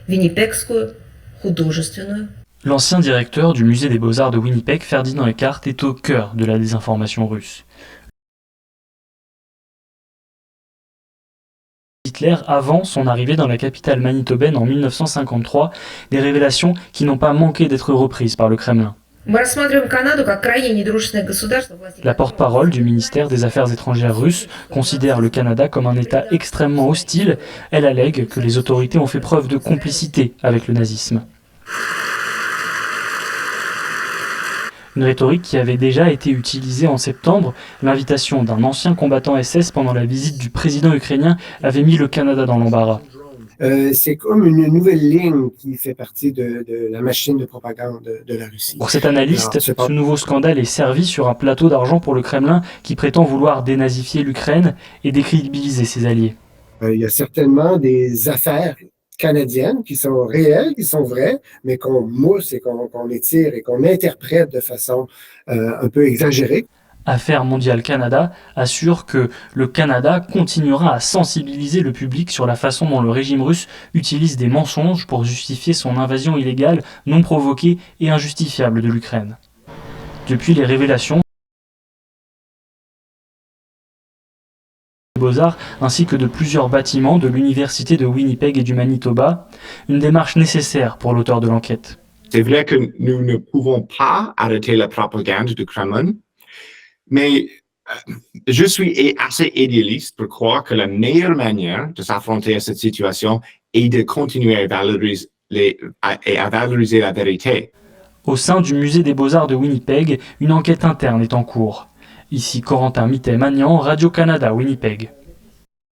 Winnipegскую художественную. L'ancien directeur du musée des beaux-arts de Winnipeg, Ferdinand Eckart, est au cœur de la désinformation russe. Hitler avant son arrivée dans la capitale manitobaine en 1953, des révélations qui n'ont pas manqué d'être reprises par le Kremlin. La porte-parole du ministère des Affaires étrangères russe considère le Canada comme un État extrêmement hostile. Elle allègue que les autorités ont fait preuve de complicité avec le nazisme. Une rhétorique qui avait déjà été utilisée en septembre. L'invitation d'un ancien combattant SS pendant la visite du président ukrainien avait mis le Canada dans l'embarras. C'est comme une nouvelle ligne qui fait partie de la machine de propagande de la Russie. Pour cet analyste, ce nouveau scandale est servi sur un plateau d'argent pour le Kremlin qui prétend vouloir dénazifier l'Ukraine et décrédibiliser ses alliés. Il y a certainement des affaires canadiennes qui sont réelles, qui sont vraies, mais qu'on mousse et qu'on étire et qu'on interprète de façon un peu exagérée. Affaires mondiales Canada assure que le Canada continuera à sensibiliser le public sur la façon dont le régime russe utilise des mensonges pour justifier son invasion illégale, non provoquée et injustifiable de l'Ukraine. Depuis les révélations des Beaux-Arts ainsi que de plusieurs bâtiments de l'université de Winnipeg et du Manitoba, une démarche nécessaire pour l'auteur de l'enquête. C'est vrai que nous ne pouvons pas arrêter la propagande du Kremlin, mais je suis assez idéaliste pour croire que la meilleure manière de s'affronter à cette situation est de continuer à valoriser la vérité. Au sein du musée des Beaux-Arts de Winnipeg, une enquête interne est en cours. Ici Corentin Mittet-Magnan, Radio-Canada, Winnipeg.